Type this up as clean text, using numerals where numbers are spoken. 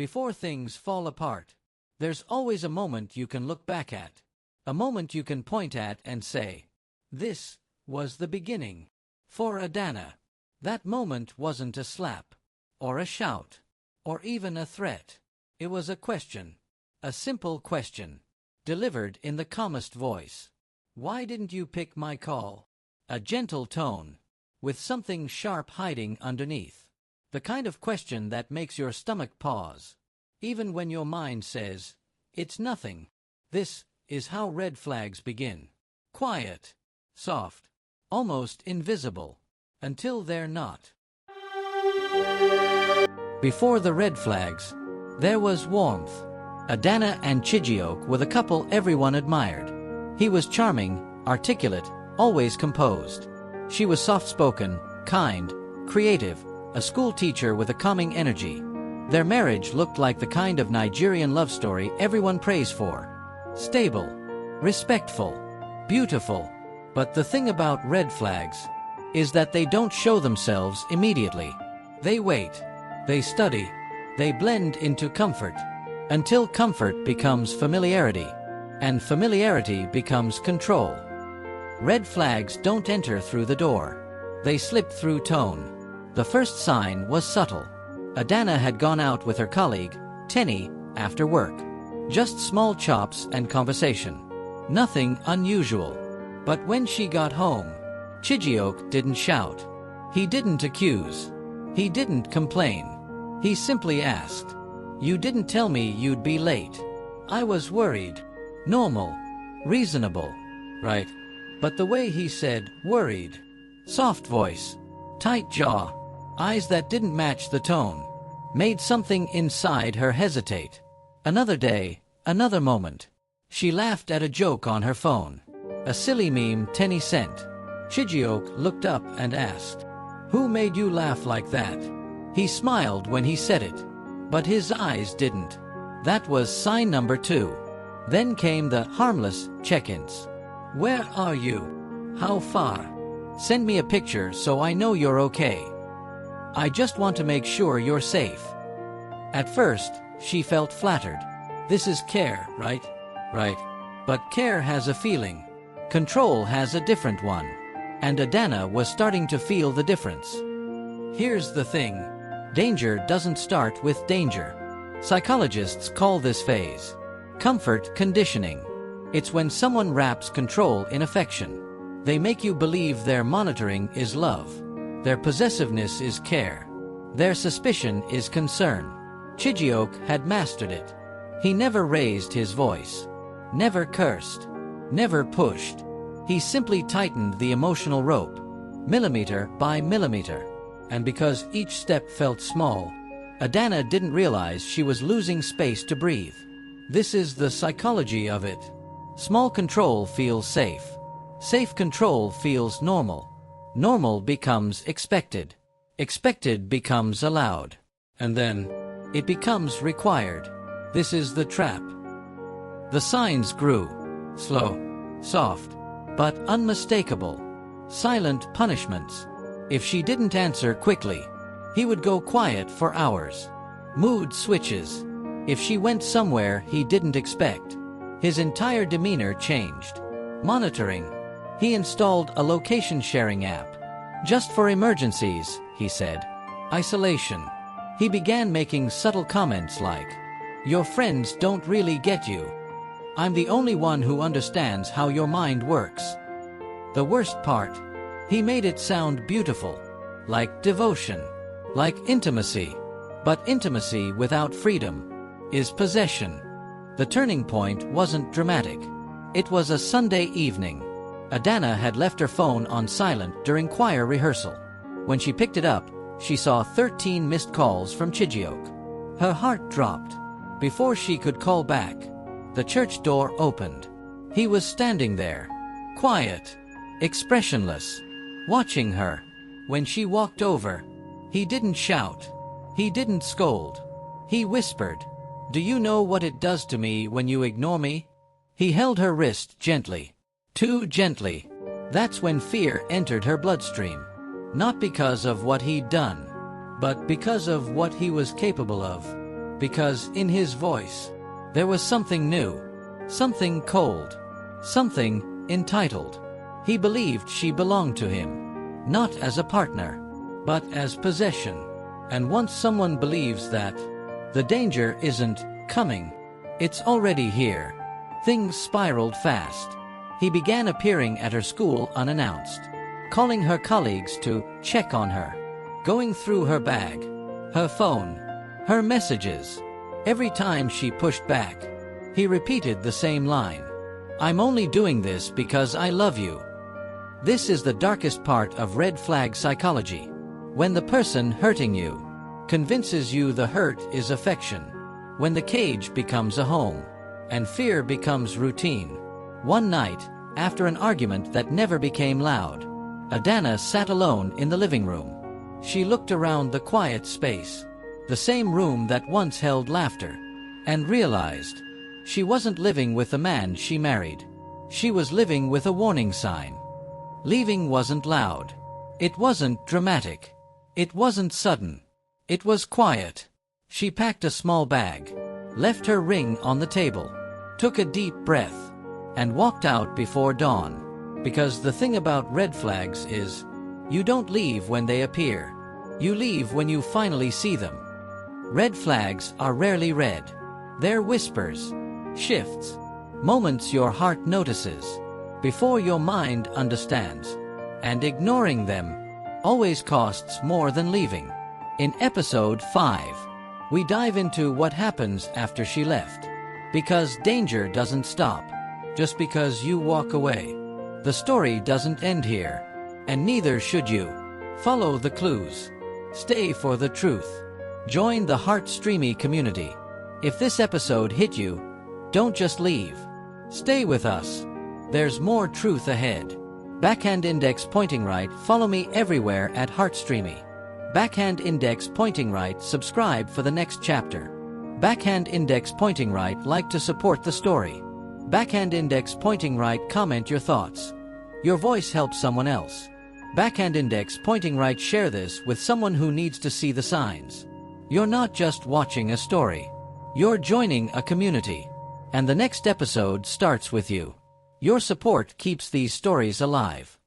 Before things fall apart, there's always a moment you can look back at. A moment you can point at and say, "This was the beginning." For Adana, that moment wasn't a slap, or a shout, or even a threat. It was a question, a simple question, delivered in the calmest voice. "Why didn't you pick my call?" A gentle tone, with something sharp hiding underneath. The kind of question that makes your stomach pause, even when your mind says, "It's nothing." This is how red flags begin. Quiet, soft, almost invisible, until they're not. Before the red flags, there was warmth. Adana and Chijioke were the couple everyone admired. He was charming, articulate, always composed. She was soft-spoken, kind, creative, a school teacher with a calming energy. Their marriage looked like the kind of Nigerian love story everyone prays for. Stable, respectful, beautiful. But the thing about red flags is that they don't show themselves immediately. They wait, they study, they blend into comfort, until comfort becomes familiarity, and familiarity becomes control. Red flags don't enter through the door. They slip through tone. The first sign was subtle. Adana had gone out with her colleague, Tenny, after work. Just small chops and conversation. Nothing unusual. But when she got home, Chijioke didn't shout. He didn't accuse. He didn't complain. He simply asked, "You didn't tell me you'd be late." I was worried. Normal. Reasonable. Right. But the way he said, "worried," soft voice, tight jaw, eyes that didn't match the tone, made something inside her hesitate. Another day, another moment. She laughed at a joke on her phone. A silly meme Tenny sent. Chijioke looked up and asked, "Who made you laugh like that?" He smiled when he said it, but his eyes didn't. That was sign number 2. Then came the harmless check-ins. "Where are you? How far? Send me a picture so I know you're okay. I just want to make sure you're safe." At first, she felt flattered. This is care, right? Right. But care has a feeling. Control has a different one. And Adana was starting to feel the difference. Here's the thing. Danger doesn't start with danger. Psychologists call this phase comfort conditioning. It's when someone wraps control in affection. They make you believe their monitoring is love. Their possessiveness is care. Their suspicion is concern. Chijioke had mastered it. He never raised his voice. Never cursed. Never pushed. He simply tightened the emotional rope, millimeter by millimeter. And because each step felt small, Adana didn't realize she was losing space to breathe. This is the psychology of it. Small control feels safe. Safe control feels normal. Normal becomes expected. Expected becomes allowed. And then, it becomes required. This is the trap. The signs grew. Slow, soft, but unmistakable. Silent punishments. If she didn't answer quickly, he would go quiet for hours. Mood switches. If she went somewhere he didn't expect, his entire demeanor changed. Monitoring. He installed a location-sharing app. Just for emergencies, he said. Isolation. He began making subtle comments like, "Your friends don't really get you. I'm the only one who understands how your mind works." The worst part, he made it sound beautiful, like devotion, like intimacy. But intimacy without freedom is possession. The turning point wasn't dramatic. It was a Sunday evening. Adana had left her phone on silent during choir rehearsal. When she picked it up, she saw 13 missed calls from Chijioke. Her heart dropped. Before she could call back, the church door opened. He was standing there, quiet, expressionless, watching her. When she walked over, he didn't shout. He didn't scold. He whispered, "Do you know what it does to me when you ignore me?" He held her wrist gently. Too gently. That's when fear entered her bloodstream. Not because of what he'd done, but because of what he was capable of. because in his voice, there was something new, something cold, something entitled. He believed she belonged to him, not as a partner, but as possession. And once someone believes that, the danger isn't coming, it's already here. Things spiraled fast. He began appearing at her school unannounced, calling her colleagues to check on her, going through her bag, her phone, her messages. Every time she pushed back, he repeated the same line. "I'm only doing this because I love you." This is the darkest part of red flag psychology. When the person hurting you convinces you the hurt is affection, when the cage becomes a home, and fear becomes routine. One night, after an argument that never became loud, Adana sat alone in the living room. She looked around the quiet space, the same room that once held laughter, and realized she wasn't living with the man she married. She was living with a warning sign. Leaving wasn't loud. It wasn't dramatic. It wasn't sudden. It was quiet. She packed a small bag, left her ring on the table, took a deep breath, and walked out before dawn. Because the thing about red flags is, you don't leave when they appear. You leave when you finally see them. Red flags are rarely red. They're whispers, shifts, moments your heart notices before your mind understands. And ignoring them always costs more than leaving. In episode 5, we dive into what happens after she left. Because danger doesn't stop just because you walk away. The story doesn't end here, and neither should you. Follow the clues. Stay for the truth. Join the Heart Streamy community. If this episode hit you, don't just leave. Stay with us. There's more truth ahead. Backhand index pointing right. Follow me everywhere at Heart Streamy. Backhand index pointing right. Subscribe for the next chapter. Backhand index pointing right. Like to support the story. Backhand index pointing right. Comment your thoughts. Your voice helps someone else. Backhand index pointing right. Share this with someone who needs to see the signs. You're not just watching a story. You're joining a community. And the next episode starts with you. Your support keeps these stories alive.